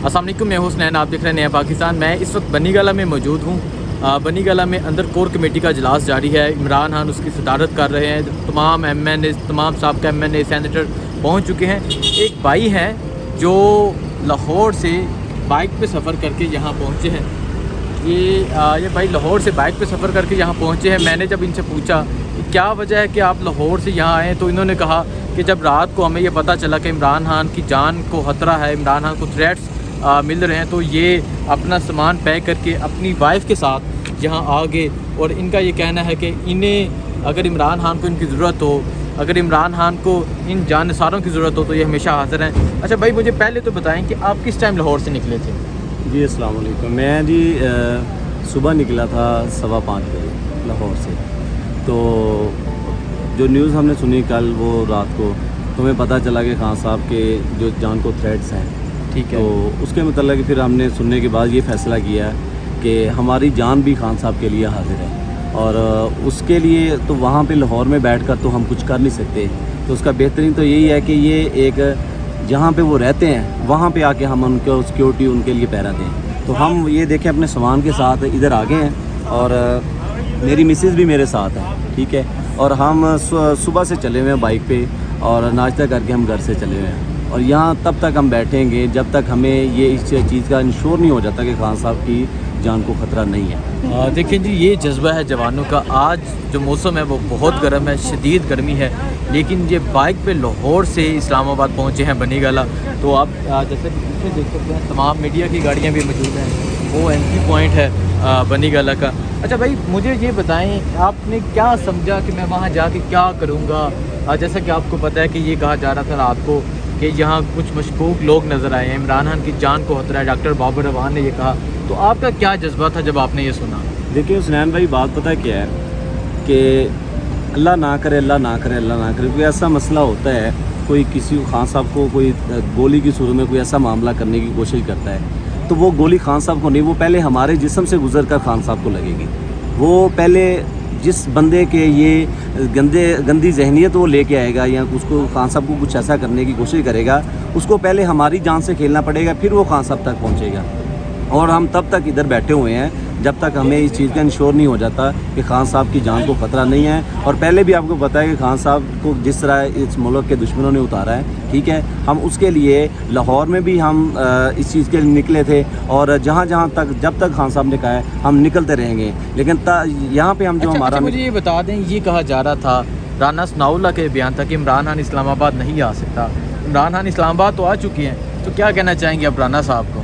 अस्सलाम वालेकुम, मैं हुसनैन, आप देख रहे हैं नया पाकिस्तान। मैं इस वक्त बनी गाला में मौजूद हूँ। बनी गाला में अंदर कोर कमेटी का इजलास जारी है। इमरान खान उसकी सदारत कर रहे हैं। तमाम MNA, तमाम साबका MNA, सेनेटर पहुँच चुके हैं। एक भाई हैं जो लाहौर से बाइक पे सफ़र करके यहाँ पहुँचे हैं। ये भाई लाहौर से बाइक पे सफ़र करके यहाँ पहुँचे हैं। मैंने जब इनसे पूछा कि क्या वजह है कि आप लाहौर से यहाँ आए, तो इन्होंने कहा कि जब रात को हमें ये पता चला कि इमरान खान की जान को ख़तरा है, इमरान खान को थ्रेट्स मिल रहे हैं, तो ये अपना सामान पैक करके अपनी वाइफ के साथ यहाँ आ गए। और इनका ये कहना है कि इन्हें अगर इमरान खान को इनकी ज़रूरत हो, अगर इमरान खान को इन जानसारों की ज़रूरत हो, तो ये हमेशा हाज़िर हैं। अच्छा भाई, मुझे पहले तो बताएं कि आप किस टाइम लाहौर से निकले थे? जी अस्सलाम वालेकुम। मैं जी सुबह निकला था 5:15 बजे लाहौर से। तो जो न्यूज़ हमने सुनी कल वो रात को, तो हमें पता चला कि खान साहब के जो जान को थ्रेट्स हैं, ठीक है। तो उसके मतलब फिर हमने सुनने के बाद ये फ़ैसला किया कि हमारी जान भी खान साहब के लिए हाजिर है, और उसके लिए तो वहाँ पे लाहौर में बैठकर तो हम कुछ कर नहीं सकते। तो उसका बेहतरीन तो यही है कि ये एक जहाँ पे वो रहते हैं वहाँ पे आके हम उनको सिक्योरिटी उनके लिए पहरा दें। तो हम ये देखें अपने सामान के साथ इधर आ गए हैं, और मेरी मिसेज़ भी मेरे साथ है, ठीक है। और हम सुबह से चले हुए हैं बाइक पे, और नाश्ता करके हम घर से चले हुए हैं। और यहाँ तब तक हम बैठेंगे जब तक हमें ये इस चीज़ का इंश्योर नहीं हो जाता कि खान साहब की जान को ख़तरा नहीं है। देखिए जी, ये जज्बा है जवानों का। आज जो मौसम है वो बहुत गर्म है, शदीद गर्मी है, लेकिन ये बाइक पे लाहौर से इस्लामाबाद पहुँचे हैं बनी गाला। तो आप जैसे पीछे देख सकते हैं तमाम मीडिया की गाड़ियाँ भी मौजूद हैं। वो एंट्री पॉइंट है बनी गाला का। अच्छा भाई, मुझे ये बताएं, आपने क्या समझा कि मैं वहाँ जाके क्या करूँगा? जैसा कि आपको पता है कि ये कहा जा रहा था रात को कि यहाँ कुछ मशकूक लोग नज़र आए हैं, इमरान खान की जान को खतरा है, डॉक्टर बाबर रवान ने ये कहा। तो आपका क्या जज्बा था जब आपने ये सुना? देखिए हुसनैन भाई, बात पता क्या है कि अल्लाह ना करे, अल्लाह ना करे, अल्लाह ना करे, कोई ऐसा मसला होता है, कोई किसी खान साहब को कोई गोली की सूरत में कोई ऐसा मामला करने की कोशिश करता है, तो वो गोली खान साहब को नहीं, वो पहले हमारे जिस्म से गुजर कर खान साहब को लगेगी। वो पहले जिस बंदे के ये गंदी जहनीत वो लेके आएगा या उसको खान साहब को कुछ ऐसा करने की कोशिश करेगा, उसको पहले हमारी जान से खेलना पड़ेगा, फिर वो खान साहब तक पहुंचेगा। और हम तब तक इधर बैठे हुए हैं जब तक हमें इस चीज़ का इंश्योर नहीं हो जाता कि खान साहब की जान को ख़तरा नहीं है। और पहले भी आपको पता है कि खान साहब को जिस तरह इस मुल्क के दुश्मनों ने उतारा है, ठीक है, हम उसके लिए लाहौर में भी हम इस चीज़ के लिए निकले थे, और जहाँ तक जब तक खान साहब ने कहा है हम निकलते रहेंगे। लेकिन यहाँ पे हम जो हमारा मुझे ये बता दें, ये कहा जा रहा था, राना सनाउल्लाह के बयान था कि इमरान खान इस्लामाबाद नहीं आ सकता। इमरान खान इस्लामाबाद तो आ चुके हैं, तो क्या कहना चाहेंगे आप राना साहब को?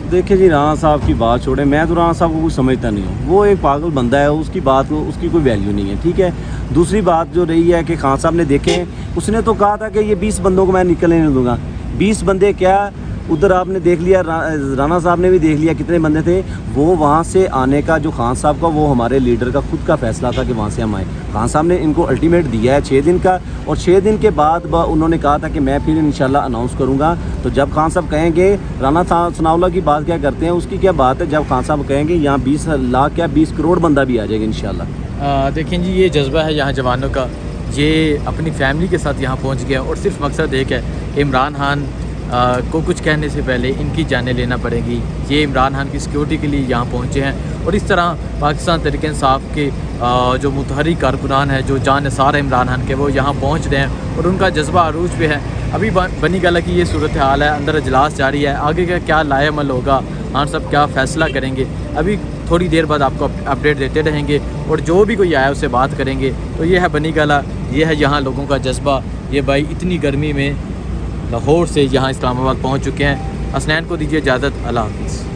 देखिए जी, राना साहब की बात छोड़े, मैं तो राना साहब को कुछ समझता नहीं हूँ। वो एक पागल बंदा है, उसकी बात उसकी कोई वैल्यू नहीं है, ठीक है। दूसरी बात जो रही है कि खान साहब ने देखे, उसने तो कहा था कि ये 20 बंदों को मैं निकलने नहीं दूंगा। 20 बंदे क्या, उधर आपने देख लिया, राना साहब ने भी देख लिया कितने बंदे थे। वो वहाँ से आने का जो खान साहब का, वो हमारे लीडर का खुद का फैसला था कि वहाँ से हम आए। खान साहब ने इनको अल्टीमेट दिया है 6 दिन का, और 6 दिन के बाद उन्होंने कहा था कि मैं फिर इंशाल्लाह अनाउंस करूँगा। तो जब खान साहब कहेंगे, राना सनाउल्लाह की बात क्या करते हैं, उसकी क्या बात है, जब खान साहब कहेंगे यहाँ 20 लाख क्या 20 करोड़ बंदा भी आ जाएगा इंशाल्लाह। देखें जी, ये जज्बा है यहाँ जवानों का। ये अपनी फैमिली के साथ यहाँ पहुँच गया, और सिर्फ मकसद एक है, इमरान खान को कुछ कहने से पहले इनकी जानें लेना पड़ेगी। ये इमरान खान की सिक्योरिटी के लिए यहाँ पहुँचे हैं, और इस तरह पाकिस्तान तहरीक इंसाफ के जो मुतहर्रिक कारकुनान हैं, जो जानसार इमरान खान के, वो यहाँ पहुँच रहे हैं, और उनका जज्बा अरूज पे है। अभी बनी गाला की ये सूरत हाल है, अंदर इजलास जारी है। आगे का क्या लाएमल होगा, खान साहब क्या फ़ैसला करेंगे, अभी थोड़ी देर बाद आपको अपडेट देते रहेंगे, और जो भी कोई आया उससे बात करेंगे। तो ये है बनी गाला, ये है यहाँ लोगों का जज्बा। ये भाई इतनी गर्मी में लाहौर से यहाँ इस्लामाबाद पहुँच चुके हैं। हसनैन को दीजिए इजाज़त, अल्लाह हाफ़िज़।